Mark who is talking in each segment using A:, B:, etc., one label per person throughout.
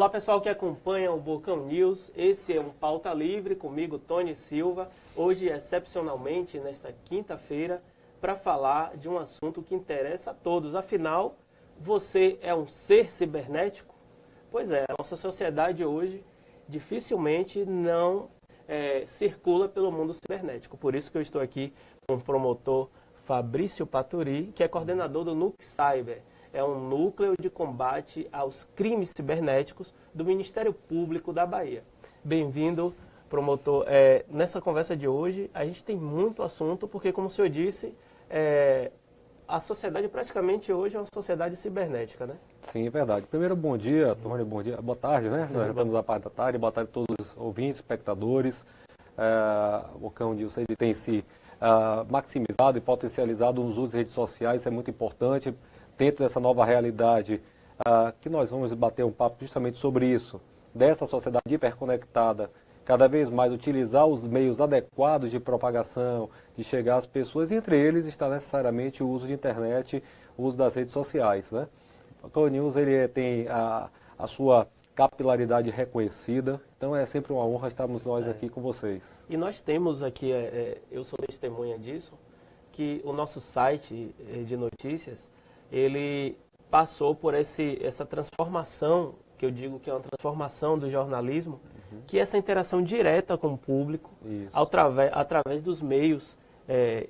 A: Olá pessoal que acompanha o Bocão News, esse é um Pauta Livre comigo, Tony Silva, hoje excepcionalmente nesta quinta-feira para falar de um assunto que interessa a todos. Afinal, você é um ser cibernético? Pois é, a nossa sociedade hoje dificilmente não circula pelo mundo cibernético. Por isso que eu estou aqui com o promotor Fabrício Paturi, que é coordenador do NUC Cyber. É um núcleo de combate aos crimes cibernéticos do Ministério Público da Bahia. Bem-vindo, promotor. Nessa conversa de hoje, a gente tem muito assunto, porque, como o senhor disse, a sociedade praticamente hoje é uma sociedade cibernética, né?
B: Sim, é verdade. Primeiro, bom dia, Tony, bom dia, boa tarde, né? Nós já estamos na parte da tarde, boa tarde a todos os ouvintes, espectadores. O Bocão News ele tem se maximizado e potencializado nos usos de redes sociais, isso é muito importante. Dentro dessa nova realidade, que nós vamos bater um papo justamente sobre isso, dessa sociedade hiperconectada, cada vez mais utilizar os meios adequados de propagação, de chegar às pessoas, e entre eles está necessariamente o uso de internet, o uso das redes sociais, né? O Bocão News ele tem a sua capilaridade reconhecida, então é sempre uma honra estarmos nós aqui com vocês.
A: E nós temos aqui, eu sou testemunha disso, que o nosso site de notícias, ele passou por essa transformação, que eu digo que é uma transformação do jornalismo, que é essa interação direta com o público, através dos meios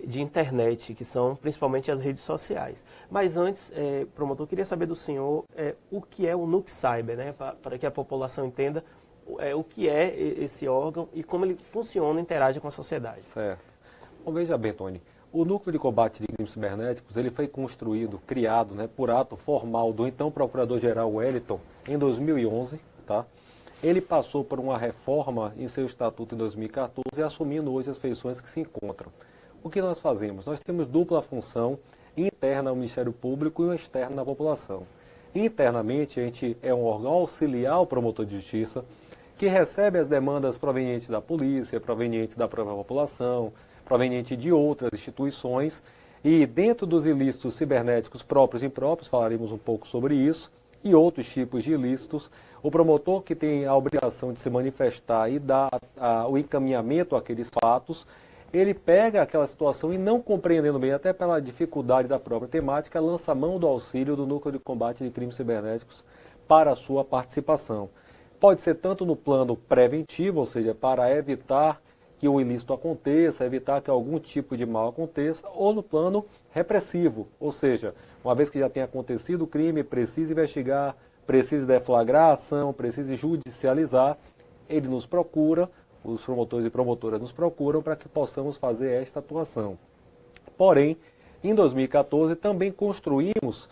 A: de internet, que são principalmente as redes sociais. Mas antes, promotor, eu queria saber do senhor o que é o NUC Cyber, né, para que a população entenda o que é esse órgão e como ele funciona e interage com a sociedade.
B: Certo. Bom, veja bem, Tony. O Núcleo de Combate de Crimes Cibernéticos ele foi criado, né, por ato formal do então Procurador-Geral Wellington em 2011. Tá? Ele passou por uma reforma em seu estatuto em 2014, assumindo hoje as feições que se encontram. O que nós fazemos? Nós temos dupla função interna ao Ministério Público e uma externa à população. Internamente, a gente é um órgão auxiliar ao promotor de justiça, que recebe as demandas provenientes da polícia, provenientes da própria população, proveniente de outras instituições, e dentro dos ilícitos cibernéticos próprios e impróprios, falaremos um pouco sobre isso, e outros tipos de ilícitos, o promotor que tem a obrigação de se manifestar e dar o encaminhamento àqueles fatos, ele pega aquela situação e não compreendendo bem, até pela dificuldade da própria temática, lança mão do auxílio do Núcleo de Combate de Crimes Cibernéticos para a sua participação. Pode ser tanto no plano preventivo, ou seja, para evitar que o ilícito aconteça, evitar que algum tipo de mal aconteça, ou no plano repressivo, ou seja, uma vez que já tenha acontecido o crime, precisa investigar, precisa deflagrar a ação, precisa judicializar, ele nos procura, os promotores e promotoras nos procuram para que possamos fazer esta atuação. Porém, em 2014 também construímos,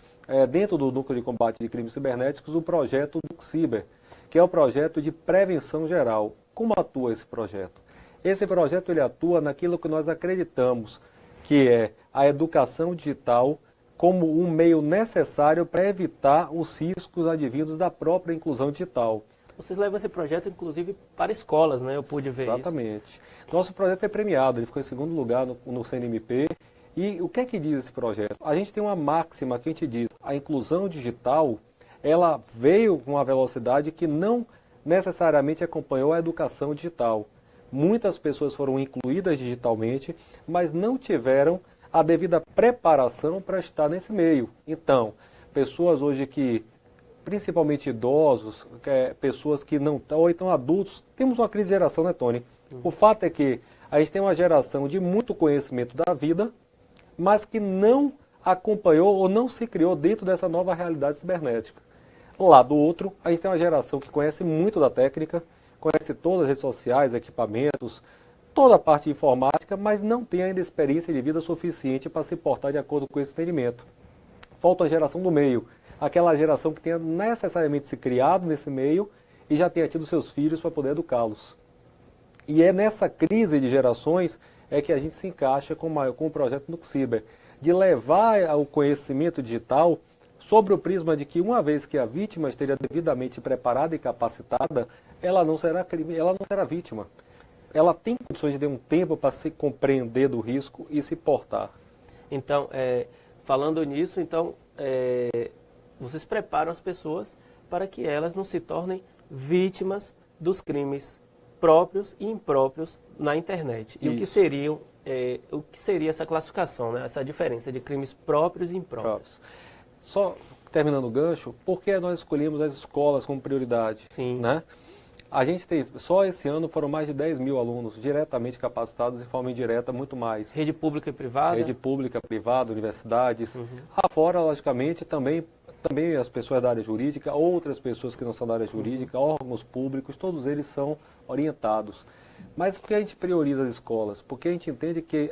B: dentro do Núcleo de Combate de Crimes Cibernéticos, o projeto NUC Cyber, que é o projeto de prevenção geral. Como atua esse projeto? Esse projeto ele atua naquilo que nós acreditamos, que é a educação digital como um meio necessário para evitar os riscos advindos da própria inclusão digital.
A: Vocês levam esse projeto, inclusive, para escolas, né? Eu pude ver isso.
B: Exatamente. Nosso projeto foi premiado, ele ficou em segundo lugar no CNMP. E o que é que diz esse projeto? A gente tem uma máxima que a gente diz, a inclusão digital, ela veio com uma velocidade que não necessariamente acompanhou a educação digital. Muitas pessoas foram incluídas digitalmente, mas não tiveram a devida preparação para estar nesse meio. Então, pessoas hoje que, principalmente idosos, pessoas que não estão, ou então adultos, temos uma crise de geração, né, Tony? O fato é que a gente tem uma geração de muito conhecimento da vida, mas que não acompanhou ou não se criou dentro dessa nova realidade cibernética. Lá do outro, a gente tem uma geração que conhece muito da técnica, conhece todas as redes sociais, equipamentos, toda a parte de informática, mas não tem ainda experiência de vida suficiente para se portar de acordo com esse entendimento. Falta a geração do meio, aquela geração que tenha necessariamente se criado nesse meio e já tenha tido seus filhos para poder educá-los. E é nessa crise de gerações que a gente se encaixa com o projeto NUC Cyber, de levar o conhecimento digital sobre o prisma de que uma vez que a vítima esteja devidamente preparada e capacitada, ela não será vítima. Ela tem condições de ter um tempo para se compreender do risco e se portar.
A: Então, falando nisso, vocês preparam as pessoas para que elas não se tornem vítimas dos crimes próprios e impróprios na internet. E o que seria essa classificação, né? Essa diferença de crimes próprios e impróprios?
B: Só terminando o gancho, por que nós escolhemos as escolas como prioridade?
A: Sim.
B: Né? A gente teve, só esse ano foram mais de 10 mil alunos diretamente capacitados, de forma indireta, muito mais.
A: Rede pública e privada?
B: Rede pública, privada, universidades. Afora, logicamente, também as pessoas da área jurídica, outras pessoas que não são da área jurídica, órgãos públicos, todos eles são orientados. Mas por que a gente prioriza as escolas? Porque a gente entende que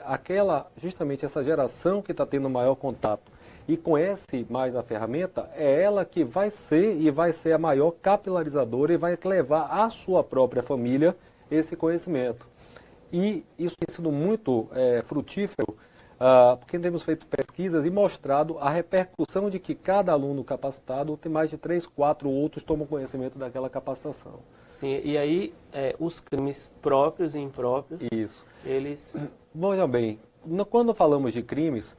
B: justamente essa geração que está tendo maior contato e conhece mais a ferramenta, é ela que vai ser a maior capilarizadora e vai levar à sua própria família esse conhecimento. E isso tem sido muito frutífero, porque temos feito pesquisas e mostrado a repercussão de que cada aluno capacitado tem mais de 3, 4 outros tomam conhecimento daquela capacitação.
A: Sim, e aí os crimes próprios e impróprios,
B: Isso.
A: eles...
B: Veja bem, quando falamos de crimes,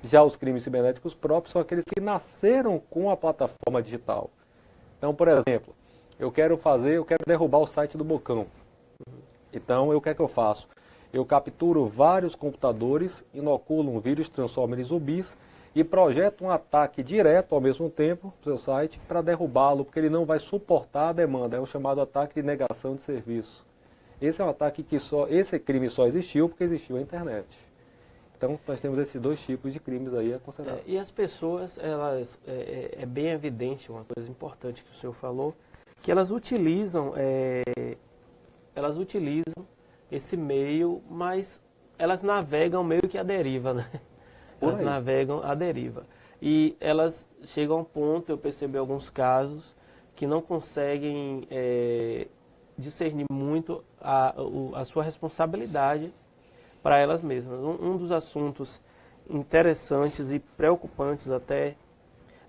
B: já os crimes cibernéticos próprios são aqueles que nasceram com a plataforma digital. Então, por exemplo, eu quero derrubar o site do Bocão. Então, o que é que eu faço? Eu capturo vários computadores, inoculo um vírus, transformo em zumbis e projeto um ataque direto ao mesmo tempo para o seu site para derrubá-lo, porque ele não vai suportar a demanda. É o chamado ataque de negação de serviço. Esse é um ataque esse crime só existiu porque existiu a internet. Então, nós temos esses dois tipos de crimes aí a considerar.
A: E as pessoas, é bem evidente, uma coisa importante que o senhor falou, que elas utilizam esse meio, mas elas navegam meio que à deriva, né? Elas navegam à deriva. E elas chegam a um ponto, eu percebi alguns casos, que não conseguem discernir muito a sua responsabilidade para elas mesmas. Um dos assuntos interessantes e preocupantes até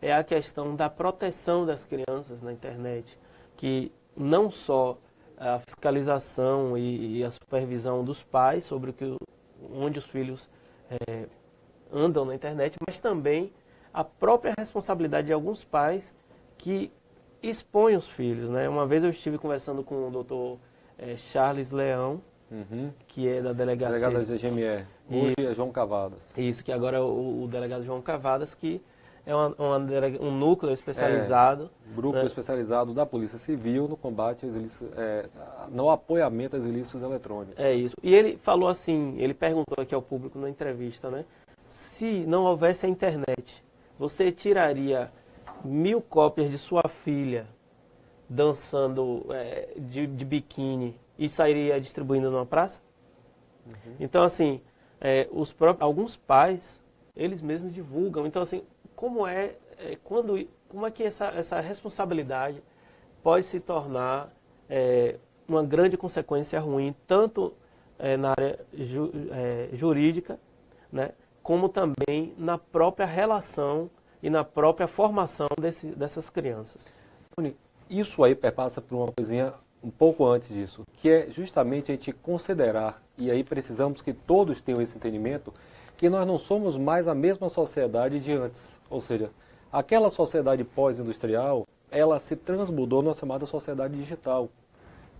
A: é a questão da proteção das crianças na internet, que não só a fiscalização e a supervisão dos pais sobre onde os filhos andam na internet, mas também a própria responsabilidade de alguns pais que expõem os filhos, né? Uma vez eu estive conversando com o doutor Charles Leão, que é da delegacia...
B: Delegado da GME, hoje é João Cavadas.
A: Isso, que agora é o delegado João Cavadas, que é um núcleo especializado.
B: Grupo especializado da Polícia Civil no combate aos ilícitos, no apoiamento aos ilícitos eletrônicos.
A: É isso. E ele falou assim, ele perguntou aqui ao público na entrevista, né? Se não houvesse a internet, você tiraria 1000 cópias de sua filha dançando de biquíni e sairia distribuindo numa praça? Então, assim, alguns pais, eles mesmos divulgam. Então, assim, como é que essa responsabilidade pode se tornar uma grande consequência ruim, tanto na área jurídica, né, como também na própria relação e na própria formação dessas crianças?
B: Isso aí perpassa por uma coisinha um pouco antes disso, que é justamente a gente considerar, e aí precisamos que todos tenham esse entendimento, que nós não somos mais a mesma sociedade de antes. Ou seja, aquela sociedade pós-industrial, ela se transmudou na chamada sociedade digital.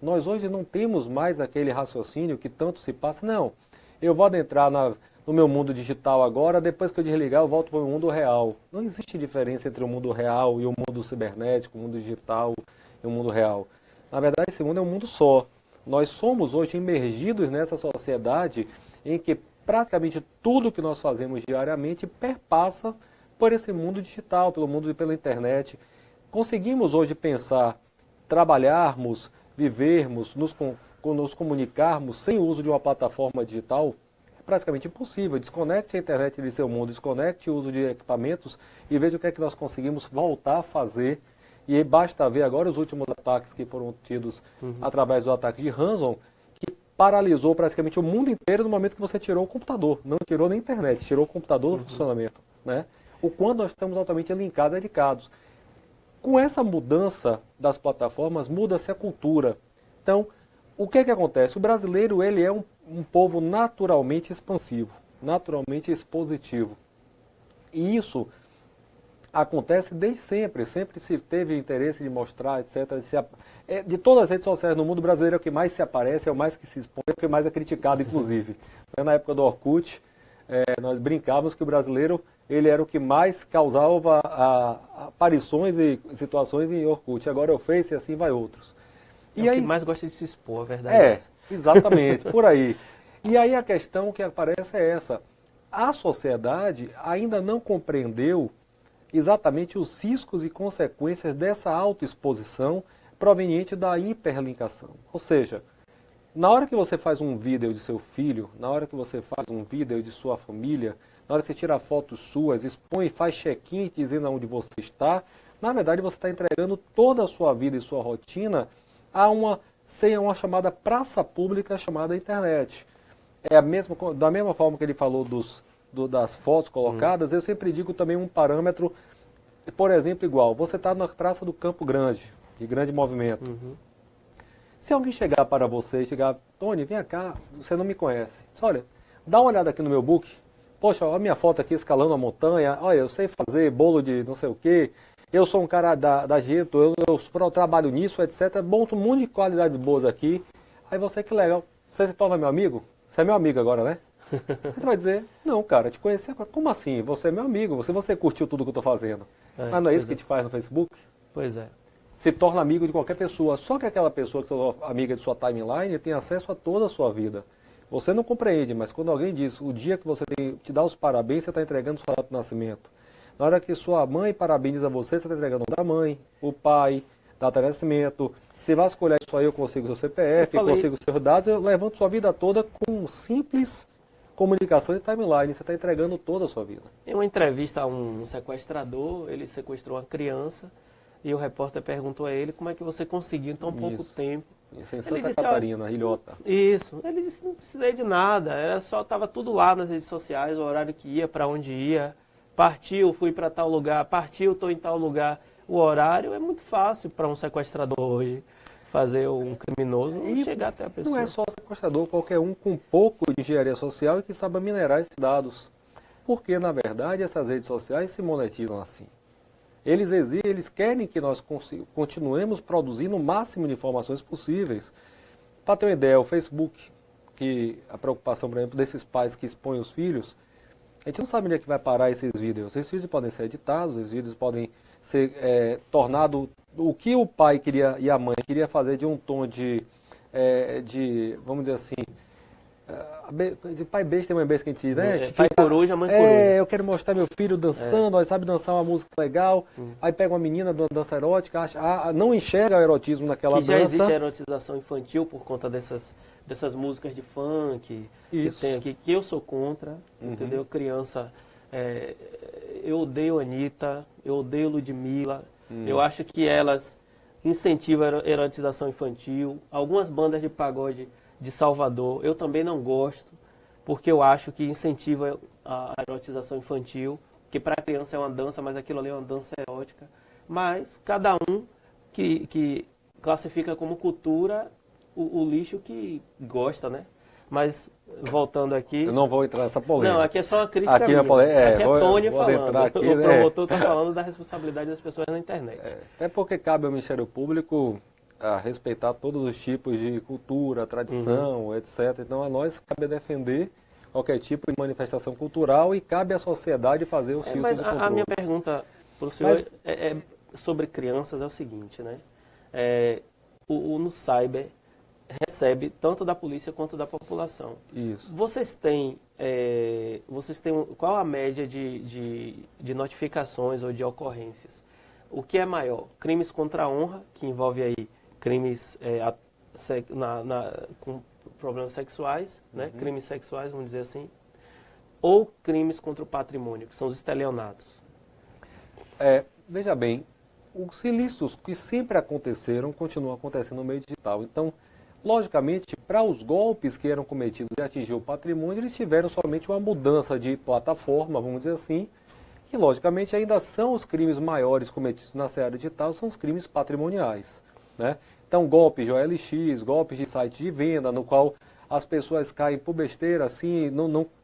B: Nós hoje não temos mais aquele raciocínio que tanto se passa, não, eu vou adentrar no meu mundo digital agora, depois que eu desligar eu volto para o mundo real. Não existe diferença entre o mundo real e o mundo cibernético, o mundo digital e o mundo real. Na verdade, esse mundo é um mundo só. Nós somos hoje imergidos nessa sociedade em que praticamente tudo que nós fazemos diariamente perpassa por esse mundo digital, pelo mundo e pela internet. Conseguimos hoje pensar, trabalharmos, vivermos, nos comunicarmos sem o uso de uma plataforma digital? É praticamente impossível. Desconecte a internet de seu mundo, desconecte o uso de equipamentos e veja o que é que nós conseguimos voltar a fazer. E basta ver agora os últimos ataques que foram tidos através do ataque de ransom, que paralisou praticamente o mundo inteiro no momento que você tirou o computador. Não tirou nem a internet, tirou o computador do funcionamento. Né? O quanto nós estamos altamente linkados e dedicados. Com essa mudança das plataformas, muda-se a cultura. Então, o que é que acontece? O brasileiro ele é um povo naturalmente expansivo, naturalmente expositivo. E isso acontece desde sempre. Sempre se teve interesse de mostrar, etc. De todas as redes sociais no mundo, o brasileiro é o que mais se aparece, é o mais que se expõe, é o que mais é criticado, inclusive. Na época do Orkut, nós brincávamos que o brasileiro ele era o que mais causava aparições e situações em Orkut. Agora é o Face e assim vai outros.
A: E aí, o que mais gosta de se expor, a verdade é essa.
B: Exatamente, por aí. E aí a questão que aparece é essa. A sociedade ainda não compreendeu exatamente os riscos e consequências dessa autoexposição proveniente da hiperlinkação. Ou seja, na hora que você faz um vídeo de seu filho, na hora que você faz um vídeo de sua família, na hora que você tira fotos suas, expõe, faz check-in dizendo onde você está, na verdade você está entregando toda a sua vida e sua rotina a uma chamada praça pública chamada internet. Da mesma forma que ele falou das fotos colocadas, eu sempre digo também um parâmetro, por exemplo, igual, você está na Praça do Campo Grande, de grande movimento. Se alguém chegar para você e chegar, Tony, vem cá, você não me conhece. Olha, dá uma olhada aqui no meu book. Poxa, olha a minha foto aqui escalando a montanha. Olha, eu sei fazer bolo de não sei o quê. Eu sou um cara da Geto, eu trabalho nisso, etc. Monto um monte de qualidades boas aqui. Aí você, que legal. Você se torna meu amigo? Você é meu amigo agora, né? Você vai dizer, não, cara, te conheci agora. Como assim? Você é meu amigo. Você curtiu tudo que eu estou fazendo. Mas não é isso que te faz no Facebook?
A: Pois é.
B: Se torna amigo de qualquer pessoa. Só que aquela pessoa que é amiga de sua timeline tem acesso a toda a sua vida. Você não compreende, mas quando alguém diz o dia que você te dá os parabéns, você está entregando sua data de nascimento. Na hora que sua mãe parabeniza você está entregando da mãe, o pai, data de nascimento. Se vasculhar isso aí, eu consigo seu CPF, eu consigo seus dados, eu levanto sua vida toda com simples comunicação e timeline. Você está entregando toda a sua vida.
A: Em uma entrevista a um sequestrador, ele sequestrou uma criança. E o repórter perguntou a ele como é que você conseguiu em tão pouco tempo.
B: Isso em Santa Catarina, Ilhota.
A: Isso. Ele disse, não precisei de nada, estava tudo lá nas redes sociais, o horário que ia, para onde ia. Partiu, fui para tal lugar, partiu, estou em tal lugar. O horário é muito fácil para um sequestrador hoje fazer um criminoso e chegar até a pessoa.
B: Não é só sequestrador, qualquer um com um pouco de engenharia social e que saiba minerar esses dados. Porque, na verdade, essas redes sociais se monetizam assim. Eles querem que nós continuemos produzindo o máximo de informações possíveis. Para ter uma ideia, o Facebook, que a preocupação, por exemplo, desses pais que expõem os filhos, a gente não sabe onde é que vai parar esses vídeos. Esses vídeos podem ser editados, esses vídeos podem ser tornados o que o pai queria e a mãe queria fazer de um tom de vamos dizer assim, de pai besta e mãe besta que a gente diz, né?
A: Pai coruja, mãe coruja.
B: Eu quero mostrar meu filho dançando, ele sabe dançar uma música legal, aí pega uma menina de uma dança erótica, não enxerga o erotismo naquela dança.
A: Já existe a erotização infantil por conta dessas músicas de funk que tem aqui, que eu sou contra, entendeu? Criança, eu odeio a Anitta, eu odeio Ludmilla, eu acho que elas incentivam a erotização infantil. Algumas bandas de pagode de Salvador, eu também não gosto, porque eu acho que incentiva a erotização infantil, que para a criança é uma dança, mas aquilo ali é uma dança erótica. Mas cada um que classifica como cultura o lixo que gosta, né? Mas, voltando aqui...
B: Eu não vou entrar nessa polêmica.
A: Não, aqui é só uma crítica
B: aqui
A: minha.
B: Aqui
A: é Tony falando.
B: Aqui,
A: o promotor está falando da responsabilidade das pessoas na internet.
B: Até porque cabe ao Ministério Público a respeitar todos os tipos de cultura, tradição, etc. Então, a nós cabe defender qualquer tipo de manifestação cultural e cabe à sociedade fazer o filtro
A: mas
B: do controle.
A: A minha pergunta para o senhor sobre crianças é o seguinte, né? O NuCyber recebe tanto da polícia quanto da população.
B: Isso.
A: Vocês têm qual a média de notificações ou de ocorrências? O que é maior? Crimes contra a honra, que envolve aí crimes com problemas sexuais, né? Crimes sexuais, vamos dizer assim, ou crimes contra o patrimônio, que são os estelionatos?
B: Veja bem, os ilícitos que sempre aconteceram continuam acontecendo no meio digital. Então, logicamente, para os golpes que eram cometidos e atingir o patrimônio, eles tiveram somente uma mudança de plataforma, vamos dizer assim, e logicamente ainda são os crimes maiores cometidos na seara digital, são os crimes patrimoniais, né? Então, golpes de OLX, golpes de site de venda, no qual as pessoas caem por besteira, assim,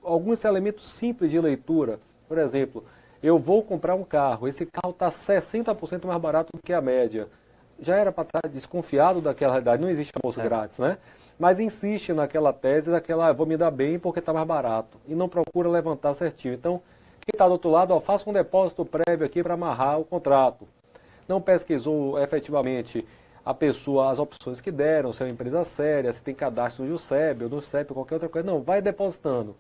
B: alguns elementos simples de leitura. Por exemplo, eu vou comprar um carro, esse carro está 60% mais barato do que a média. Já era para estar desconfiado daquela realidade, não existe almoço grátis, né? Mas insiste naquela tese daquela, vou me dar bem porque está mais barato. E não procura levantar certinho. Então, quem está do outro lado, ó, faça um depósito prévio aqui para amarrar o contrato. Não pesquisou efetivamente a pessoa, as opções que deram, se é uma empresa séria, se tem cadastro no JUSEB ou no CEP, qualquer outra coisa. Não, vai depositando.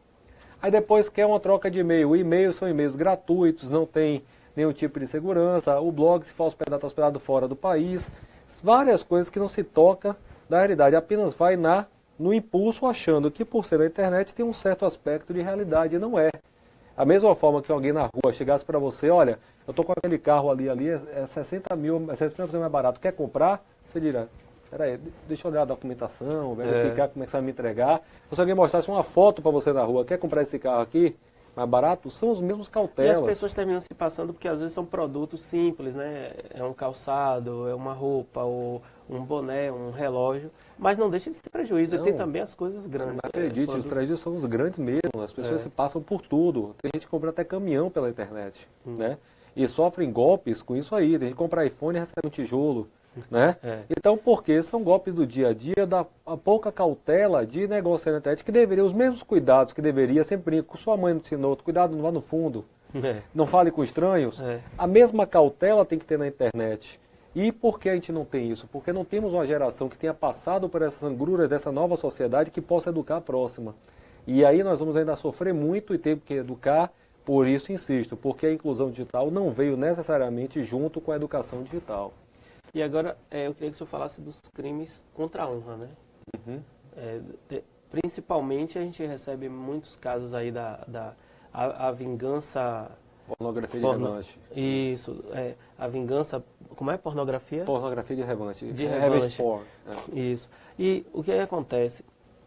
B: Aí depois quer uma troca de e-mail. O e-mail são e-mails gratuitos, não tem nenhum tipo de segurança. O blog, se for hospedado, está hospedado fora do país. Várias coisas que não se toca da realidade. Apenas vai no impulso achando que por ser na internet tem um certo aspecto de realidade. E não é. A mesma forma que alguém na rua chegasse para você, olha, eu estou com aquele carro ali é 60 mil, é 70% mais barato, quer comprar? Você dirá, peraí, deixa eu olhar a documentação, verificar como é que você vai me entregar. Se alguém mostrasse uma foto para você na rua, quer comprar esse carro aqui, mais barato, são os mesmos cautelas.
A: E as pessoas terminam se passando porque às vezes são produtos simples, né? É um calçado, é uma roupa, ou um boné, um relógio, mas não deixa de ser prejuízo.
B: Não.
A: E tem também as coisas grandes.
B: Não acredite, os prejuízos são os grandes mesmo. As pessoas se passam por tudo. Tem gente que compra até caminhão pela internet, né? E sofrem golpes com isso aí. Tem gente que compra iPhone e recebe um tijolo, né? Então, porque são golpes do dia a dia, da pouca cautela de negócio na internet, que deveria, os mesmos cuidados que deveria, sempre com sua mãe no ensinou, cuidado, não vá no fundo, não fale com estranhos. A mesma cautela tem que ter na internet. E por que a gente não tem isso? Porque não temos uma geração que tenha passado por essas angruras dessa nova sociedade que possa educar a próxima. E aí nós vamos ainda sofrer muito e ter que educar, por isso insisto, porque a inclusão digital não veio necessariamente junto com a educação digital.
A: E agora, eu queria que o senhor falasse dos crimes contra a honra, né? Principalmente a gente recebe muitos casos aí a vingança...
B: Pornografia de revanche.
A: Isso, a vingança, como é? Pornografia?
B: Pornografia de revanche.
A: De revanche.
B: Porn.
A: Isso. E o que acontece?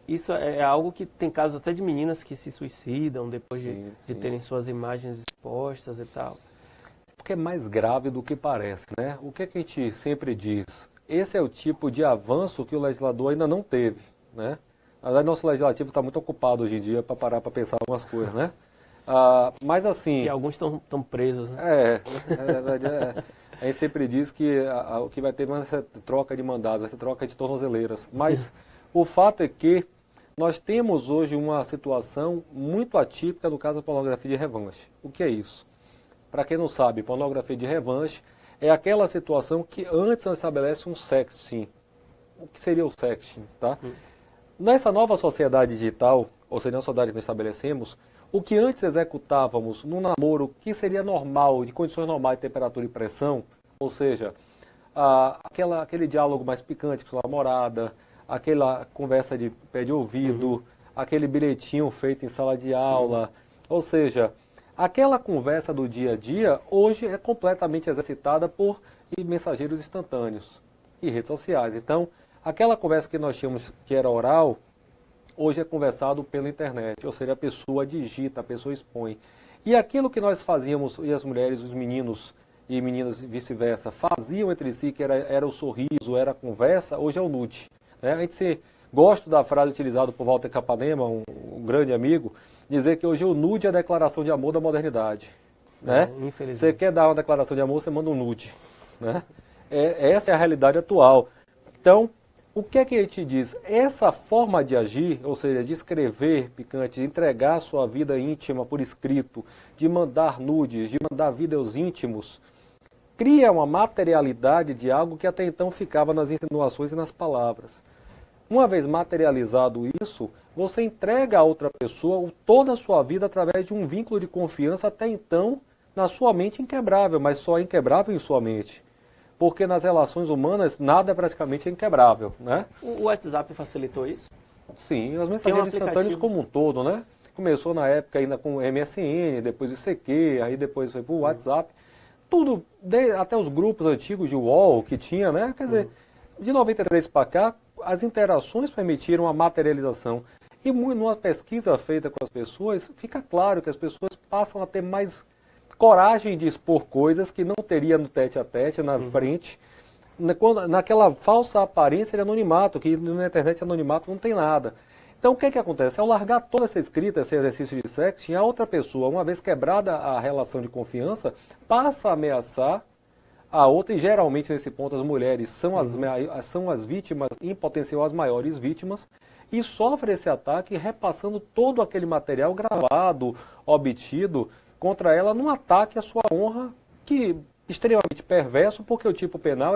A: Isso é algo que tem casos até de meninas que se suicidam depois de terem suas imagens expostas e tal.
B: Porque é mais grave do que parece, né? O que a gente sempre diz? Esse é o tipo de avanço que o legislador ainda não teve, né? Na verdade, nosso legislativo está muito ocupado hoje em dia para parar para pensar algumas coisas, né? Mas assim...
A: E alguns estão presos, né?
B: Na verdade, a gente sempre diz que o que vai ter mais vai ser troca de mandados, vai ser troca de tornozeleiras. Mas o fato é que nós temos hoje uma situação muito atípica no caso da pornografia de revanche. O que é isso? Para quem não sabe, pornografia de revanche é aquela situação que antes não estabelece um sexting. O que seria o sexting, tá? Nessa nova sociedade digital, ou seja, na sociedade que nós estabelecemos, o que antes executávamos no namoro, que seria normal, de condições normais de temperatura e pressão, ou seja, aquele diálogo mais picante com sua namorada, aquela conversa de pé de ouvido, aquele bilhetinho feito em sala de aula, ou seja, aquela conversa do dia a dia, hoje é completamente exercitada por mensageiros instantâneos e redes sociais. Então, aquela conversa que nós tínhamos, que era oral, hoje é conversado pela internet, ou seja, a pessoa digita, a pessoa expõe. E aquilo que nós fazíamos, e as mulheres, os meninos e meninas vice-versa, faziam entre si, que era o sorriso, era a conversa, hoje é o nude. Né? A gente gosta da frase utilizada por Walter Capanema, um grande amigo, dizer que hoje o nude é a declaração de amor da modernidade. Né? Você quer dar uma declaração de amor, você manda um nude. Né? Essa é a realidade atual. Então, o que é que a gente diz? Essa forma de agir, ou seja, de escrever picante, de entregar sua vida íntima por escrito, de mandar nudes, de mandar vídeos íntimos, cria uma materialidade de algo que até então ficava nas insinuações e nas palavras. Uma vez materializado isso, você entrega a outra pessoa toda a sua vida através de um vínculo de confiança até então na sua mente inquebrável, mas só inquebrável em sua mente. Porque nas relações humanas nada é praticamente inquebrável, né?
A: O WhatsApp facilitou isso?
B: Sim, as mensagens instantâneas como um todo, né? Começou na época ainda com MSN, depois ICQ, aí depois foi para o WhatsApp. Tudo, até os grupos antigos de UOL que tinha, né? Quer dizer, de 93 para cá, as interações permitiram a materialização. E numa pesquisa feita com as pessoas, fica claro que as pessoas passam a ter mais coragem de expor coisas que não teria no tete-a-tete, na frente, naquela falsa aparência de anonimato, que na internet anonimato não tem nada. Então, o que acontece? Ao largar toda essa escrita, esse exercício de sexting, a outra pessoa, uma vez quebrada a relação de confiança, passa a ameaçar a outra, e geralmente nesse ponto as mulheres são as vítimas, em potencial as maiores vítimas, e sofre esse ataque repassando todo aquele material gravado, obtido contra ela, num ataque à sua honra, que extremamente perverso, porque o tipo penal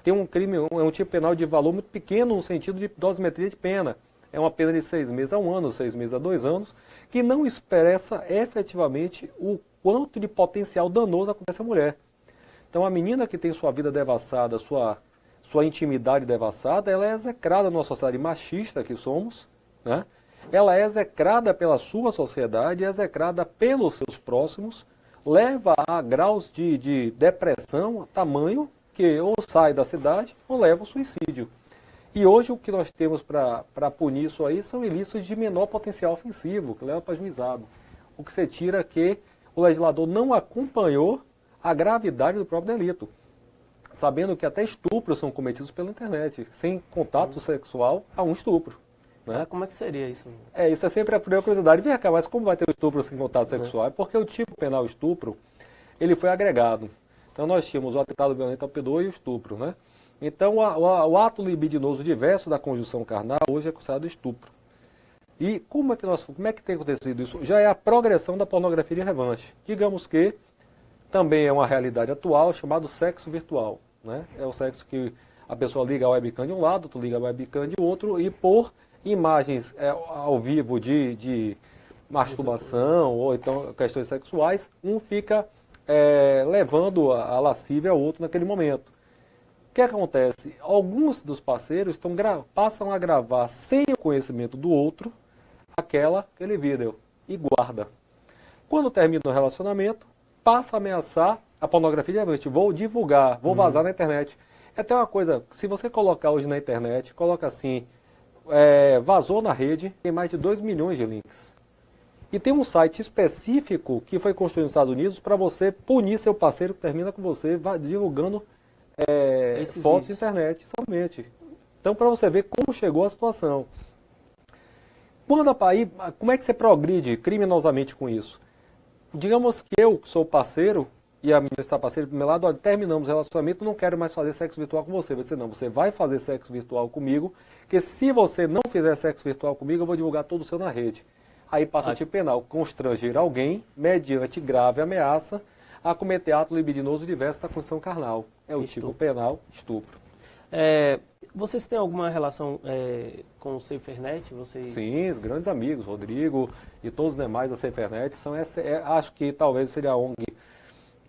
B: tem um crime, é um tipo penal de valor muito pequeno no sentido de dosimetria de pena. É uma pena de 6 meses a 1 ano, 6 meses a 2 anos, que não expressa efetivamente o quanto de potencial danoso acontece à mulher. Então a menina que tem sua vida devassada, sua intimidade devassada, ela é execrada numa sociedade machista que somos, né? Ela é execrada pela sua sociedade, é execrada pelos seus próximos, leva a graus de depressão, tamanho que ou sai da cidade ou leva ao suicídio. E hoje o que nós temos para punir isso aí são ilícitos de menor potencial ofensivo, que leva para juizado. O que você tira é que o legislador não acompanhou a gravidade do próprio delito, sabendo que até estupros são cometidos pela internet. Sem contato sexual, há um estupro. Né?
A: Como é que seria isso?
B: Isso é sempre a primeira curiosidade. Vem cá, mas como vai ter o estupro sem contato sexual? É porque o tipo penal estupro, ele foi agregado. Então nós tínhamos o atentado violento ao pudor e o estupro, né? Então o ato libidinoso diverso da conjunção carnal hoje é considerado estupro. E como é que tem acontecido isso? Já é a progressão da pornografia de revanche. Digamos que também é uma realidade atual chamado sexo virtual, né? É o sexo que a pessoa liga a webcam de um lado, tu liga a webcam de outro, e por imagens ao vivo de masturbação ou então questões sexuais, um fica levando a lascívia ao outro naquele momento. O que acontece? Alguns dos parceiros passam a gravar sem o conhecimento do outro aquele vídeo e guarda. Quando termina o relacionamento, passa a ameaçar a pornografia de revanche. Vou divulgar, vou vazar na internet. É até uma coisa, se você colocar hoje na internet, coloca assim, vazou na rede, tem mais de 2 milhões de links. E tem um site específico que foi construído nos Estados Unidos para você punir seu parceiro que termina com você divulgando fotos na internet, somente. Então, para você ver como chegou a situação. Como é que você progride criminosamente com isso? Digamos que eu sou parceiro e a menina está parceira do meu lado, olha, terminamos o relacionamento, não quero mais fazer sexo virtual com você. Você não, você vai fazer sexo virtual comigo, porque se você não fizer sexo virtual comigo, eu vou divulgar todo o seu na rede. Aí passa o tipo penal, constranger alguém, mediante grave ameaça, a cometer ato libidinoso diverso da condição carnal. É o tipo penal, estupro.
A: Vocês têm alguma relação com o SaferNet?
B: Sim, os grandes amigos, Rodrigo e todos os demais da SaferNet, acho que talvez seja a ONG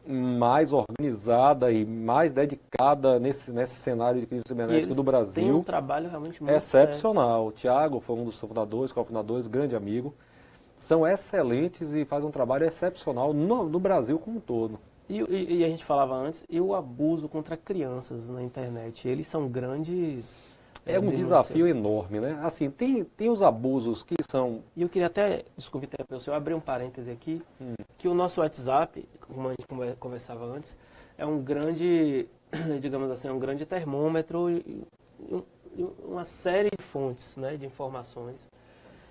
B: mais organizada e mais dedicada nesse cenário de crime cibernético do Brasil.
A: Tem um trabalho realmente muito
B: excepcional. O Thiago foi um dos fundadores, cofundadores, grande amigo. São excelentes e fazem um trabalho excepcional no Brasil como um todo.
A: E a gente falava antes, e o abuso contra crianças na internet, eles são grandes...
B: É um desafio enorme, né? Assim, tem os abusos que são...
A: E eu queria até, desculpe interromper, eu abrir um parêntese aqui, que o nosso WhatsApp, como a gente conversava antes, é um grande, digamos assim, um grande termômetro e uma série de fontes, né, de informações.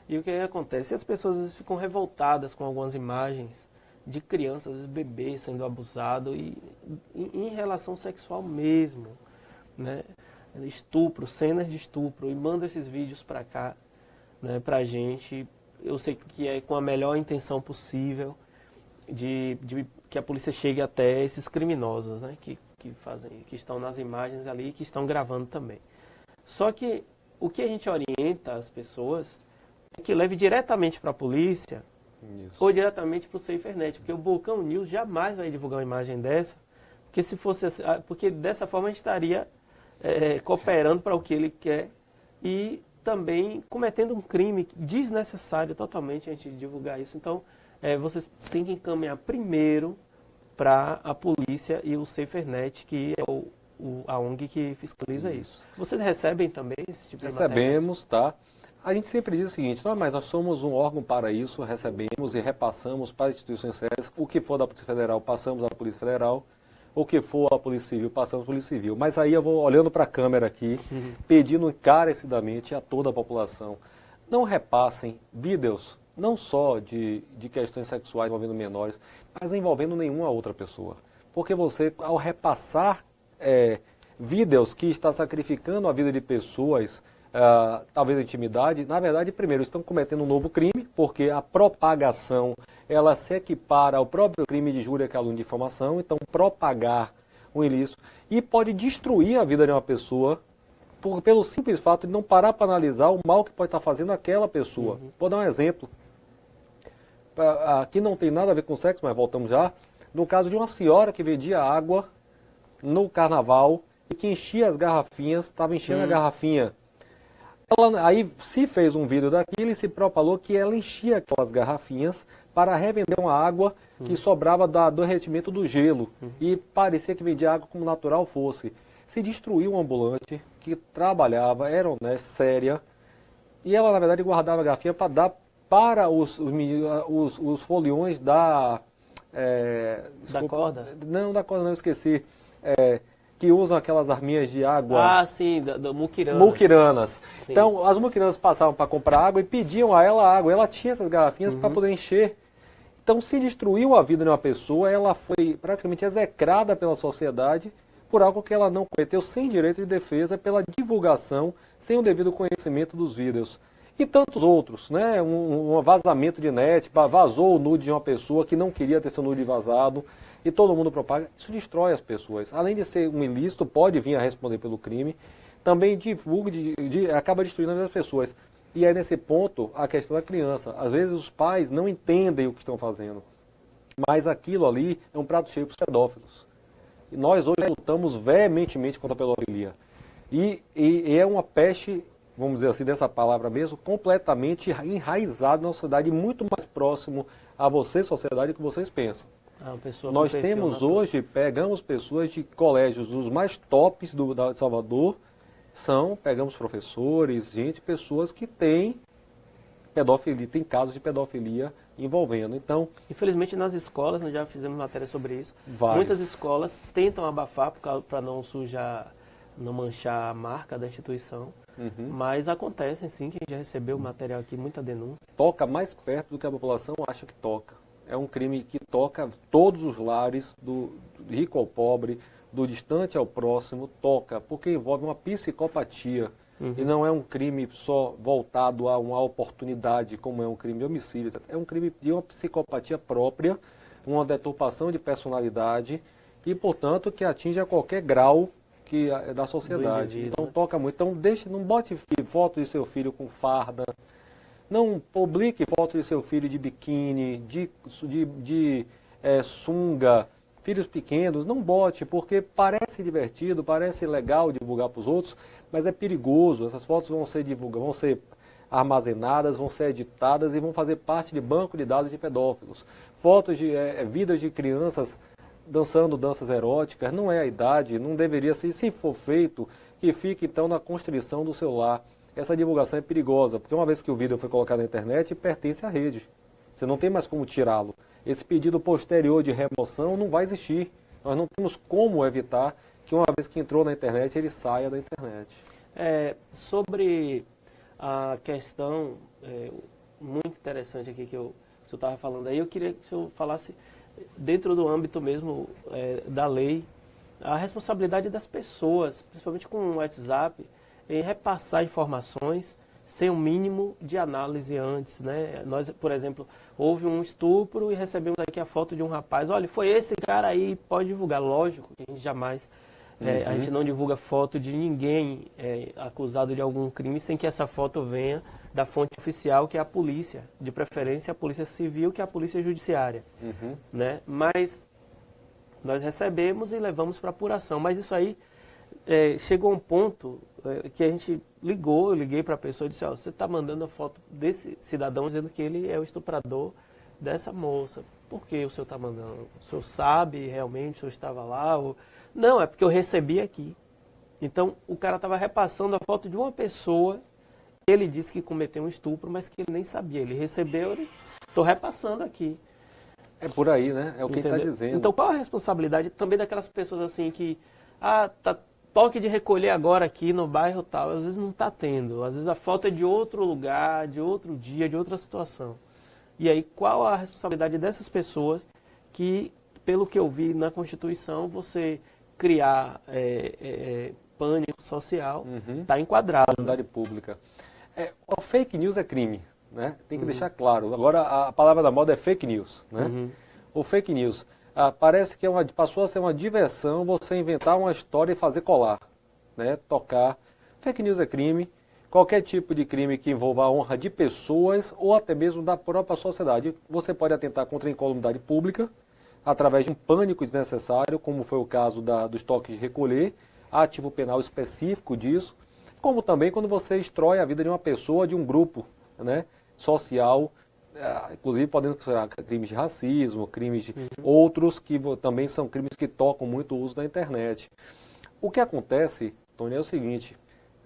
A: E o que acontece? As pessoas às vezes ficam revoltadas com algumas imagens de crianças, às vezes bebês sendo abusados e em relação sexual mesmo, né? Estupro, cenas de estupro, e mandam esses vídeos para cá, né, pra gente. Eu sei que é com a melhor intenção possível de que a polícia chegue até esses criminosos, né, que estão nas imagens ali e que estão gravando também. Só que o que a gente orienta as pessoas é que leve diretamente para a polícia ou diretamente para o SaferNet, porque o Bocão News jamais vai divulgar uma imagem dessa, porque se fosse assim, porque dessa forma a gente estaria cooperando para o que ele quer e também cometendo um crime desnecessário totalmente a gente divulgar isso. Então, vocês têm que encaminhar primeiro para a polícia e o SaferNet, que é a ONG que fiscaliza isso. Vocês recebem também esse tipo de matéria?
B: Recebemos, tá? A gente sempre diz o seguinte, mas nós somos um órgão para isso, recebemos e repassamos para as instituições sérias, o que for da Polícia Federal, passamos à Polícia Federal, o que for a Polícia Civil, passamos à Polícia Civil. Mas aí eu vou olhando para a câmera aqui, pedindo encarecidamente a toda a população, não repassem vídeos, não só de questões sexuais envolvendo menores, mas envolvendo nenhuma outra pessoa. Porque você, ao repassar vídeos que está sacrificando a vida de pessoas, talvez a intimidade, na verdade, primeiro, estão cometendo um novo crime, porque a propagação, ela se equipara ao próprio crime de injúria, calúnia e difamação, então propagar um ilícito, e pode destruir a vida de uma pessoa, pelo simples fato de não parar para analisar o mal que pode estar fazendo aquela pessoa. Uhum. Vou dar um exemplo. Aqui não tem nada a ver com sexo, mas voltamos já. No caso de uma senhora que vendia água no carnaval e que enchia as garrafinhas, estava enchendo a garrafinha. Ela, aí se fez um vídeo daquilo e se propalou que ela enchia aquelas garrafinhas para revender uma água que sobrava do derretimento do gelo. E parecia que vendia água como natural fosse. Se destruiu um ambulante que trabalhava, era honesta, séria, e ela, na verdade, guardava a garrafinha para dar para os foliões da...
A: da corda?
B: Não, da corda não, esqueci. Que usam aquelas arminhas de água.
A: Ah, sim, do muquiranas.
B: Muquiranas.
A: Sim.
B: Então, as muquiranas passavam para comprar água e pediam a ela água. Ela tinha essas garrafinhas para poder encher. Então, se destruiu a vida de uma pessoa, ela foi praticamente execrada pela sociedade por algo que ela não cometeu, sem direito de defesa, pela divulgação, sem o devido conhecimento dos vídeos. E tantos outros, né? Um vazamento de net, vazou o nude de uma pessoa que não queria ter seu nude vazado, e todo mundo propaga. Isso destrói as pessoas. Além de ser um ilícito, pode vir a responder pelo crime, também divulga, acaba destruindo as pessoas. E aí, nesse ponto, a questão da criança. Às vezes os pais não entendem o que estão fazendo, mas aquilo ali é um prato cheio para os pedófilos. E nós hoje lutamos veementemente contra a pedofilia. E é uma peste, vamos dizer assim, dessa palavra mesmo, completamente enraizada na sociedade, muito mais próximo a você, sociedade, do que vocês pensam. Nós temos hoje, pegamos pessoas de colégios os mais tops de Salvador, pegamos professores, pessoas que têm pedofilia, tem casos de pedofilia envolvendo. Então,
A: infelizmente nas escolas, nós já fizemos matéria sobre isso,
B: muitas
A: escolas tentam abafar para não sujar, não manchar a marca da instituição, mas acontecem sim, que já recebeu material aqui, muita denúncia.
B: Toca mais perto do que a população acha que toca. É um crime que toca todos os lares, do rico ao pobre, do distante ao próximo, toca, porque envolve uma psicopatia. E não é um crime só voltado a uma oportunidade, como é um crime de homicídio. É um crime de uma psicopatia própria, uma deturpação de personalidade e, portanto, que atinge a qualquer grau da sociedade. Então, toca muito. Então, não bote foto de seu filho com farda, não publique foto de seu filho de biquíni, de sunga, filhos pequenos, não bote, porque parece divertido, parece legal divulgar para os outros, mas é perigoso. Essas fotos vão ser divulgadas, vão ser armazenadas, vão ser editadas e vão fazer parte de banco de dados de pedófilos. Fotos de vidas de crianças dançando danças eróticas, não é a idade, não deveria ser, se for feito, que fique então na constrição do seu lar. Essa divulgação é perigosa, porque uma vez que o vídeo foi colocado na internet, pertence à rede. Você não tem mais como tirá-lo. Esse pedido posterior de remoção não vai existir. Nós não temos como evitar que uma vez que entrou na internet, ele saia da internet.
A: Sobre a questão muito interessante aqui que o senhor estava falando aí, eu queria que o senhor falasse, dentro do âmbito mesmo da lei, a responsabilidade das pessoas, principalmente com o WhatsApp, em repassar informações sem um mínimo de análise antes, né? Nós, por exemplo, houve um estupro e recebemos aqui a foto de um rapaz. Olha, foi esse cara aí, pode divulgar. Lógico que a gente jamais, a gente não divulga foto de ninguém acusado de algum crime sem que essa foto venha da fonte oficial, que é a polícia, de preferência a polícia civil, que é a polícia judiciária, né? Mas nós recebemos e levamos para apuração. Mas isso aí chegou a um ponto que a gente eu liguei para a pessoa e disse, você está mandando a foto desse cidadão dizendo que ele é o estuprador dessa moça. Por que o senhor está mandando? O senhor sabe realmente, o senhor estava lá? Não, é porque eu recebi aqui. Então, o cara estava repassando a foto de uma pessoa, ele disse que cometeu um estupro, mas que ele nem sabia. Ele recebeu, estou repassando aqui.
B: É por aí, né? É o que ele está dizendo.
A: Então, qual a responsabilidade também daquelas pessoas assim que, toque de recolher agora aqui no bairro tal, às vezes não está tendo, às vezes a falta é de outro lugar, de outro dia, de outra situação. E aí, qual a responsabilidade dessas pessoas que, pelo que eu vi na Constituição, você criar pânico social, está enquadrado.
B: Responsabilidade pública. O fake news é crime, né? Tem que deixar claro. Agora, a palavra da moda é fake news, né? O fake news. Parece que passou a ser uma diversão você inventar uma história e fazer colar, né? Tocar. Fake news é crime. Qualquer tipo de crime que envolva a honra de pessoas ou até mesmo da própria sociedade. Você pode atentar contra a incolumidade pública através de um pânico desnecessário, como foi o caso dos toques de recolher. Há tipo penal específico disso. Como também quando você destrói a vida de uma pessoa, de um grupo, né, social, inclusive podendo considerar crimes de racismo, crimes de outros que também são crimes que tocam muito o uso da internet. O que acontece, Tony, é o seguinte,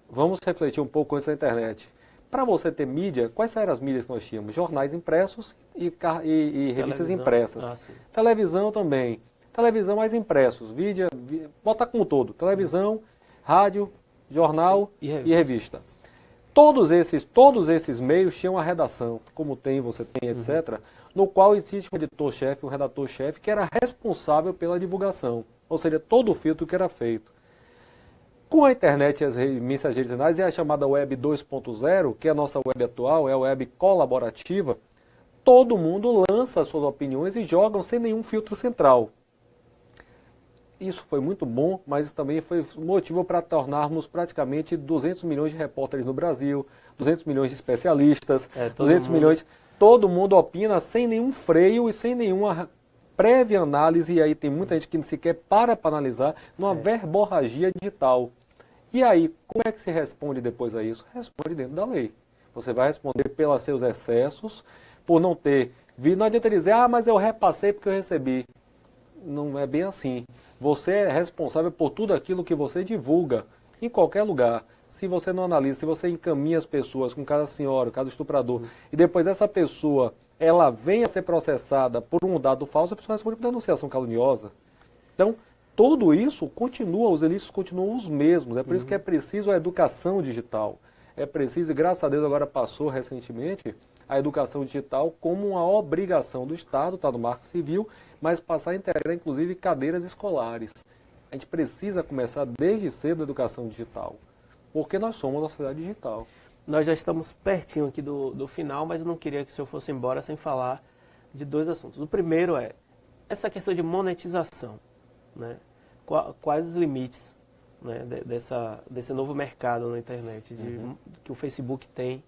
B: vamos refletir um pouco antes da internet. Para você ter mídia, quais eram as mídias que nós tínhamos? Jornais impressos e revistas impressas. Televisão também. Televisão mais impressos, vídeo, bota com todo. Televisão, rádio, jornal e revista. Todos esses meios tinham uma redação, como você tem, etc., no qual existe um editor-chefe, um redator-chefe, que era responsável pela divulgação, ou seja, todo o filtro que era feito. Com a internet e as mensagens regionais, é a chamada Web 2.0, que é a nossa web atual, é a web colaborativa, todo mundo lança suas opiniões e jogam sem nenhum filtro central. Isso foi muito bom, mas também foi motivo para tornarmos praticamente 200 milhões de repórteres no Brasil, 200 milhões de especialistas, 200 milhões... Todo mundo opina sem nenhum freio e sem nenhuma prévia análise, e aí tem muita gente que sequer para analisar, numa verborragia digital. E aí, como é que se responde depois a isso? Responde dentro da lei. Você vai responder pelos seus excessos, por não ter... Não adianta dizer, mas eu repassei porque eu recebi. Não é bem assim. Você é responsável por tudo aquilo que você divulga, em qualquer lugar. Se você não analisa, se você encaminha as pessoas com cada senhora, cada estuprador, e depois essa pessoa, ela vem a ser processada por um dado falso, a pessoa responde por denunciação caluniosa. Então, tudo isso continua, os ilícitos continuam os mesmos. É por isso que é preciso a educação digital. É preciso, e graças a Deus agora passou recentemente, a educação digital como uma obrigação do Estado, está no Marco Civil, mas passar a integrar, inclusive, cadeiras escolares. A gente precisa começar desde cedo a educação digital, porque nós somos uma sociedade digital.
A: Nós já estamos pertinho aqui do final, mas eu não queria que o senhor fosse embora sem falar de dois assuntos. O primeiro é essa questão de monetização, né? Quais os limites, né, desse novo mercado na internet, que o Facebook tem,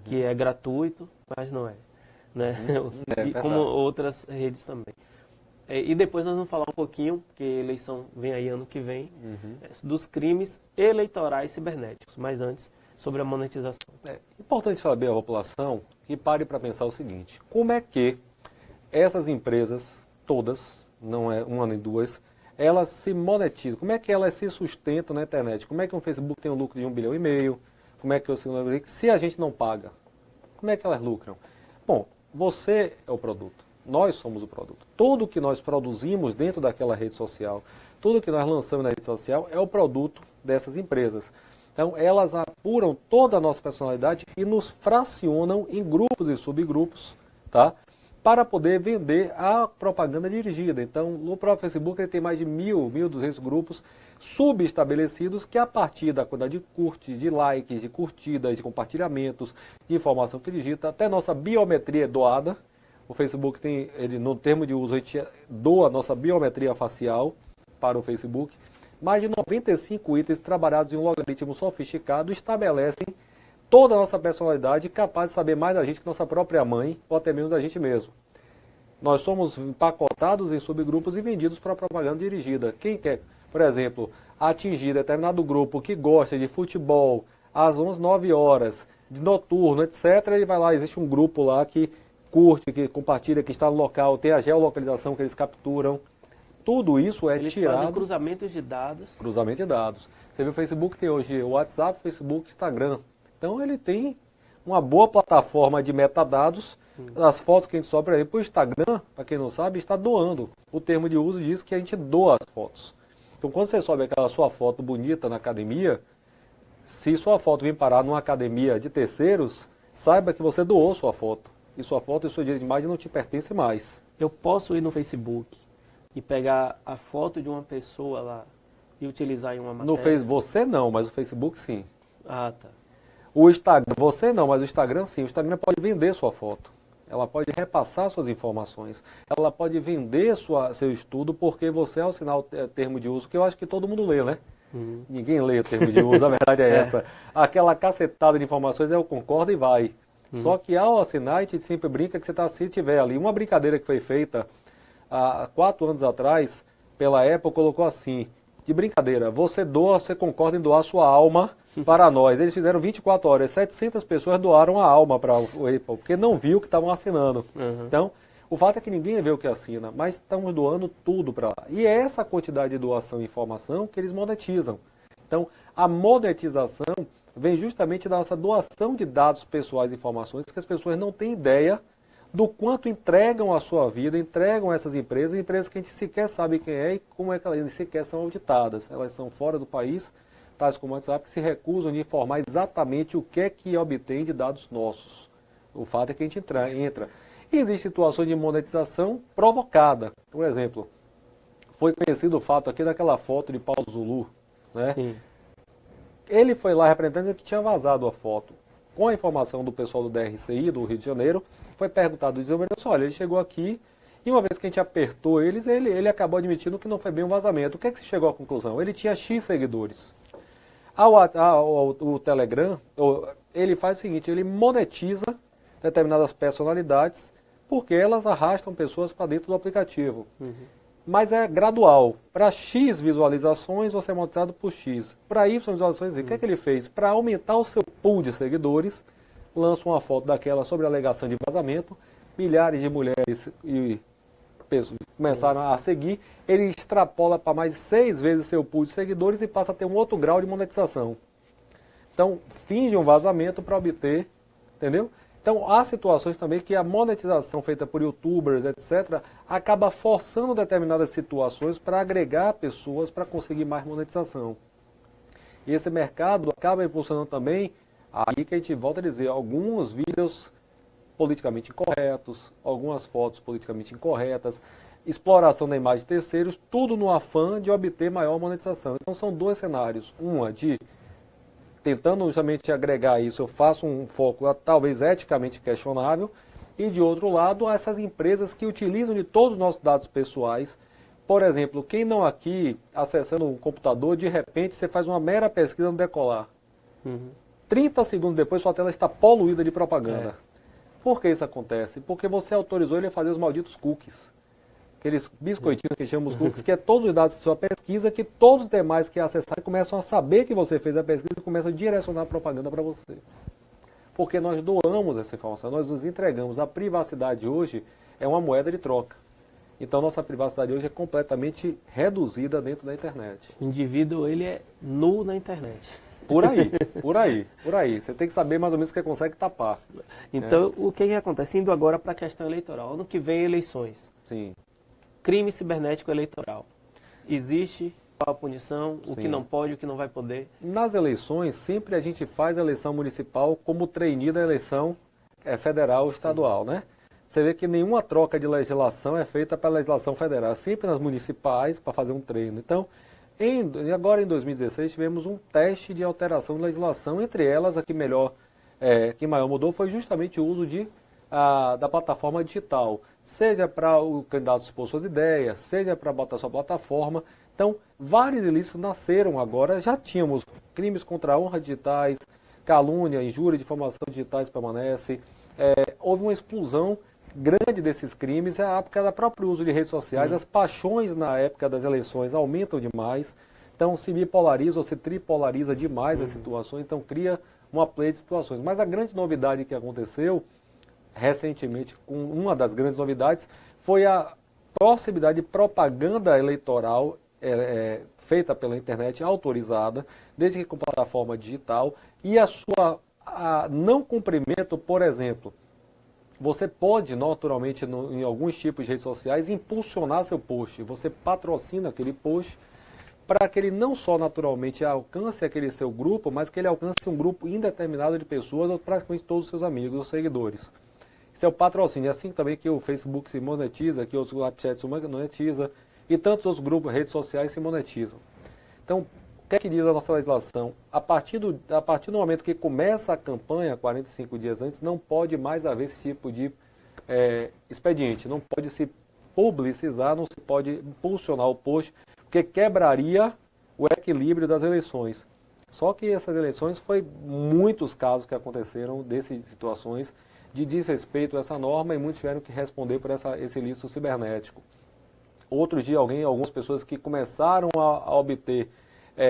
A: que é gratuito, mas não é, né? E como outras redes também. E depois nós vamos falar um pouquinho, porque a eleição vem aí ano que vem, dos crimes eleitorais cibernéticos. Mas antes, sobre a monetização.
B: É importante saber a população que pare para pensar o seguinte: como é que essas empresas todas, não é uma nem duas, elas se monetizam? Como é que elas se sustentam na internet? Como é que um Facebook tem um lucro de 1,5 bilhão? Como é que o se a gente não paga? Como é que elas lucram? Bom, você é o produto. Nós somos o produto. Tudo que nós produzimos dentro daquela rede social, tudo que nós lançamos na rede social é o produto dessas empresas. Então, elas apuram toda a nossa personalidade e nos fracionam em grupos e subgrupos, tá? Para poder vender a propaganda dirigida. Então, no próprio Facebook, ele tem mais de 1.200 grupos subestabelecidos que, a partir da quantidade de curtes, de likes, de curtidas, de compartilhamentos, de informação que digita, até nossa biometria é doada. O Facebook tem, no termo de uso, a gente doa a nossa biometria facial para o Facebook. Mais de 95 itens trabalhados em um algoritmo sofisticado estabelecem toda a nossa personalidade, capaz de saber mais da gente que nossa própria mãe, ou até mesmo da gente mesmo. Nós somos empacotados em subgrupos e vendidos para propaganda dirigida. Quem quer, por exemplo, atingir determinado grupo que gosta de futebol às 11, 9 horas, de noturno, etc., ele vai lá, existe um grupo lá que curte, que compartilha, que está no local, tem a geolocalização que eles capturam. Tudo isso é tirado...
A: Eles fazem cruzamentos de dados.
B: Cruzamento de dados. Você vê o Facebook tem hoje o WhatsApp, Facebook, Instagram. Então ele tem uma boa plataforma de metadados. As fotos que a gente sobe, por exemplo, o Instagram, para quem não sabe, está doando. O termo de uso diz que a gente doa as fotos. Então, quando você sobe aquela sua foto bonita na academia, se sua foto vir parar numa academia de terceiros, saiba que você doou sua foto. E sua foto e sua direito de imagem não te pertence mais.
A: Eu posso ir no Facebook e pegar a foto de uma pessoa lá e utilizar em uma matéria?
B: No Facebook, você não, mas o Facebook sim.
A: Ah, tá.
B: O Instagram, você não, mas o Instagram sim. O Instagram pode vender sua foto. Ela pode repassar suas informações. Ela pode vender seu estudo porque você, ao assinar o termo de uso, que eu acho que todo mundo lê, né? Ninguém lê o termo de uso, a verdade é essa. Aquela cacetada de informações, eu concordo e vai. Só que ao assinar, a gente sempre brinca que se tiver ali uma brincadeira que foi feita há 4 anos atrás, pela Apple, colocou assim, de brincadeira, você doa, você concorda em doar sua alma para nós. Eles fizeram 24 horas, 700 pessoas doaram a alma para o Apple, porque não viu que estavam assinando. Então, o fato é que ninguém vê o que assina, mas estamos doando tudo para lá. E é essa quantidade de doação e informação que eles monetizam. Então, a monetização vem justamente da nossa doação de dados pessoais e informações que as pessoas não têm ideia do quanto entregam a sua vida, entregam essas empresas que a gente sequer sabe quem é e como é que elas sequer são auditadas. Elas são fora do país, tais como o WhatsApp, que se recusam de informar exatamente o que é que obtém de dados nossos. O fato é que a gente entra. E existem situações de monetização provocada. Por exemplo, foi conhecido o fato aqui daquela foto de Paulo Zulu, né?
A: Sim.
B: Ele foi lá representando que tinha vazado a foto. Com a informação do pessoal do DRCI, do Rio de Janeiro, foi perguntado, olha, ele chegou aqui e uma vez que a gente apertou ele acabou admitindo que não foi bem um vazamento. O que é que se chegou à conclusão? Ele tinha X seguidores. O Telegram, ele faz o seguinte, ele monetiza determinadas personalidades porque elas arrastam pessoas para dentro do aplicativo. Mas é gradual. Para X visualizações, você é monetizado por X. Para Y visualizações, o que é que ele fez? Para aumentar o seu pool de seguidores, lança uma foto daquela sobre a alegação de vazamento, milhares de mulheres e pessoas começaram a seguir, ele extrapola para mais de 6 vezes seu pool de seguidores e passa a ter um outro grau de monetização. Então, finge um vazamento para obter, entendeu? Então, há situações também que a monetização feita por youtubers, etc., acaba forçando determinadas situações para agregar pessoas para conseguir mais monetização. E esse mercado acaba impulsionando também, aí que a gente volta a dizer, alguns vídeos politicamente incorretos, algumas fotos politicamente incorretas, exploração da imagem de terceiros, tudo no afã de obter maior monetização. Então, são 2 cenários. Uma de tentando justamente agregar isso, eu faço um foco talvez eticamente questionável, e de outro lado, essas empresas que utilizam de todos os nossos dados pessoais. Por exemplo, quem não aqui, acessando um computador, de repente você faz uma mera pesquisa no Decolar. 30 segundos depois sua tela está poluída de propaganda. Por que isso acontece? Porque você autorizou ele a fazer os malditos cookies. Aqueles biscoitinhos que chamamos cookies, que é todos os dados da sua pesquisa, que todos os demais que acessarem começam a saber que você fez a pesquisa e começam a direcionar a propaganda para você. Porque nós doamos essa informação, nós nos entregamos. A privacidade hoje é uma moeda de troca. Então nossa privacidade hoje é completamente reduzida dentro da internet.
A: O indivíduo, ele é nu na internet.
B: Por aí. Você tem que saber mais ou menos o que consegue tapar.
A: Então, o que acontece? Indo agora para a questão eleitoral. Ano que vem, eleições.
B: Sim.
A: Crime cibernético eleitoral. Existe a punição, o
B: Sim.
A: que não pode, o que não vai poder?
B: Nas eleições, sempre a gente faz a eleição municipal como trainee da eleição federal ou estadual, né? Você vê que nenhuma troca de legislação é feita pela legislação federal, sempre nas municipais para fazer um treino. Então, agora em 2016 tivemos um teste de alteração de legislação, entre elas a que maior mudou foi justamente o uso da plataforma digital, seja para o candidato expor suas ideias, seja para botar sua plataforma. Então, vários ilícitos nasceram agora, já tínhamos crimes contra a honra digitais, calúnia, injúria, difamação digitais permanece, houve uma explosão grande desses crimes, a época do próprio uso de redes sociais, as paixões na época das eleições aumentam demais, então se bipolariza ou se tripolariza demais as situações, então cria uma play de situações. Mas a grande novidade que aconteceu recentemente, uma das grandes novidades, foi a possibilidade de propaganda eleitoral feita pela internet, autorizada, desde que com plataforma digital, e não cumprimento, por exemplo, você pode, naturalmente, em alguns tipos de redes sociais, impulsionar seu post. Você patrocina aquele post para que ele não só naturalmente alcance aquele seu grupo, mas que ele alcance um grupo indeterminado de pessoas, ou praticamente todos os seus amigos ou seguidores. Isso é o patrocínio, é assim também que o Facebook se monetiza, que o Snapchat se monetiza, e tantos outros grupos, redes sociais se monetizam. Então, o que é que diz a nossa legislação? A partir do momento que começa a campanha, 45 dias antes, não pode mais haver esse tipo de expediente, não pode se publicizar, não se pode impulsionar o post, porque quebraria o equilíbrio das eleições. Só que essas eleições foi muitos casos que aconteceram dessas situações de desrespeito a essa norma e muitos tiveram que responder por esse ilícito cibernético. Outro dia algumas pessoas que começaram a obter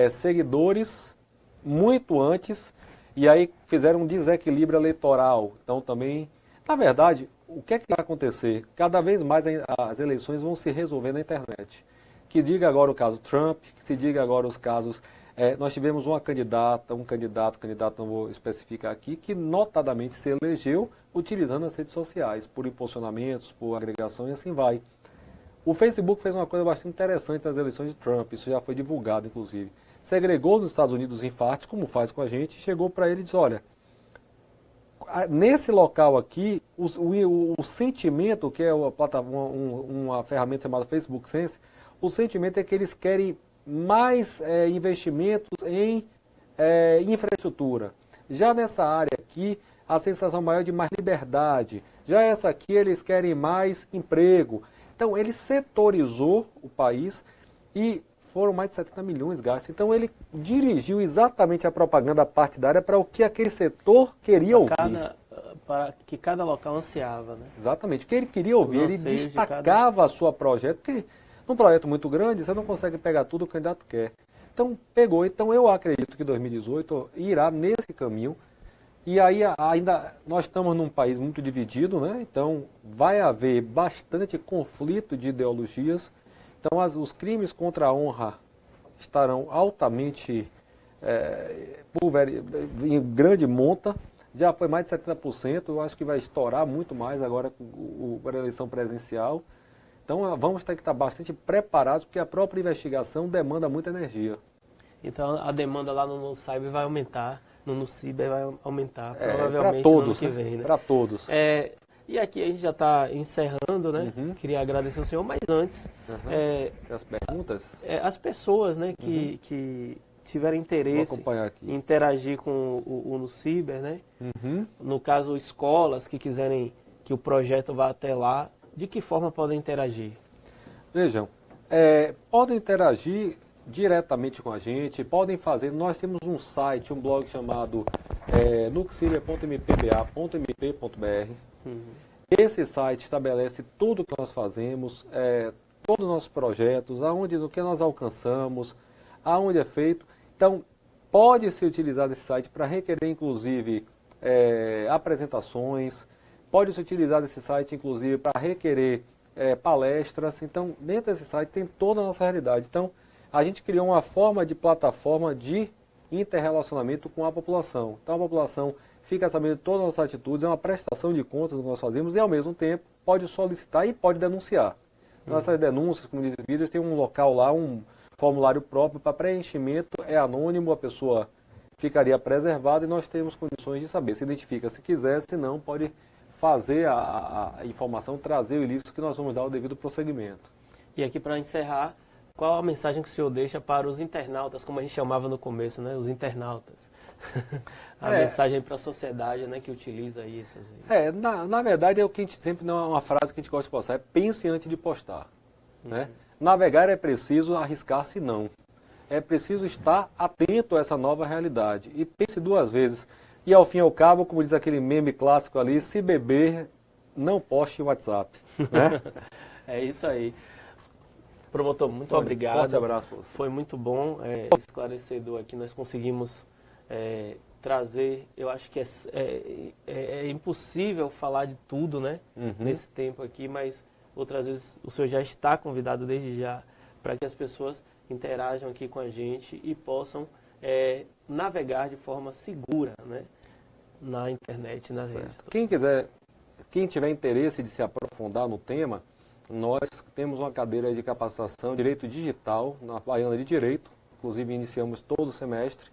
B: seguidores muito antes e aí fizeram um desequilíbrio eleitoral. Então também, na verdade, o que é que vai acontecer? Cada vez mais as eleições vão se resolver na internet. Que diga agora o caso Trump, que se diga agora os casos... nós tivemos uma candidata, um candidato não vou especificar aqui, que notadamente se elegeu utilizando as redes sociais, por impulsionamentos, por agregação e assim vai. O Facebook fez uma coisa bastante interessante nas eleições de Trump, isso já foi divulgado inclusive. Segregou nos Estados Unidos os infartos, como faz com a gente, e chegou para ele e disse, olha, nesse local aqui, o sentimento, que é uma ferramenta chamada Facebook Sense, o sentimento é que eles querem mais investimentos em infraestrutura. Já nessa área aqui, a sensação maior de mais liberdade. Já essa aqui, eles querem mais emprego. Então, ele setorizou o país e foram mais de 70 milhões gastos. Então, ele dirigiu exatamente a propaganda partidária para o que aquele setor queria ouvir.
A: Para que cada local ansiava, né?
B: Exatamente. O que ele queria ouvir, ele destacava a sua projeto, porque num projeto muito grande, você não consegue pegar tudo o candidato quer. Então, pegou. Então, eu acredito que 2018 irá nesse caminho. E aí, ainda, nós estamos num país muito dividido, né? Então, vai haver bastante conflito de ideologias. Então, os crimes contra a honra estarão altamente em grande monta. Já foi mais de 70%. Eu acho que vai estourar muito mais agora com a eleição presencial. Então, vamos ter que estar bastante preparados, porque a própria investigação demanda muita energia.
A: Então, a demanda lá no Cyber vai aumentar, no Ciber vai aumentar, provavelmente
B: todos,
A: no ano que vem, né?
B: Para todos.
A: E aqui a gente já está encerrando, né?
B: Uhum.
A: Queria agradecer ao senhor, mas antes...
B: as perguntas?
A: As pessoas, né, que tiverem interesse em interagir com o no Ciber, né?
B: Uhum.
A: No caso, escolas que quiserem que o projeto vá até lá, de que forma podem interagir?
B: Vejam, podem interagir diretamente com a gente, podem fazer, nós temos um site, um blog chamado nuxiber.mpba.mp.br. Esse site estabelece tudo que nós fazemos, todos os nossos projetos, no que nós alcançamos, aonde é feito. Então, pode-se utilizar esse site para requerer, inclusive, apresentações, pode-se utilizar esse site, inclusive, para requerer palestras. Então, dentro desse site tem toda a nossa realidade. Então, a gente criou uma forma de plataforma de interrelacionamento com a população. Então, a população fica sabendo de todas as nossas atitudes, é uma prestação de contas do que nós fazemos e, ao mesmo tempo, pode solicitar e pode denunciar. Então, essas denúncias, como diz os vídeos, tem um local lá, um formulário próprio para preenchimento, é anônimo, a pessoa ficaria preservada e nós temos condições de saber. Se identifica se quiser, se não, pode fazer a informação, trazer o ilícito que nós vamos dar o devido prosseguimento.
A: E aqui, para encerrar, qual a mensagem que o senhor deixa para os internautas, como a gente chamava no começo, né? Os internautas. A mensagem para a sociedade, né, que utiliza aí essas...
B: Na verdade, é o que a gente sempre, não é uma frase que a gente gosta de postar, é pense antes de postar. Né? Navegar é preciso, arriscar-se não. É preciso estar atento a essa nova realidade. E pense duas vezes. E ao fim e ao cabo, como diz aquele meme clássico ali, se beber, não poste o WhatsApp. Né?
A: É isso aí. Promotor, muito obrigado.
B: Forte abraço para você.
A: Foi muito bom, esclarecedor aqui. Nós conseguimos trazer, eu acho que é impossível falar de tudo, né? Nesse tempo aqui, mas outras vezes o senhor já está convidado desde já para que as pessoas interajam aqui com a gente e possam navegar de forma segura, né? Na internet, nas redes.
B: Quem tiver interesse de se aprofundar no tema, Nós temos uma cadeira de capacitação, Direito Digital, na Baiana de Direito, inclusive iniciamos todo o semestre,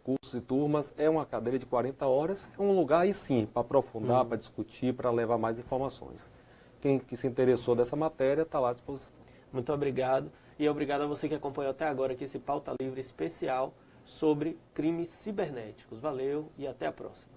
B: cursos e turmas, é uma cadeira de 40 horas, é um lugar aí sim, para aprofundar, para discutir, para levar mais informações. Quem que se interessou dessa matéria está lá à disposição.
A: Muito obrigado. E obrigado a você que acompanhou até agora aqui esse Pauta Livre especial sobre crimes cibernéticos. Valeu e até a próxima.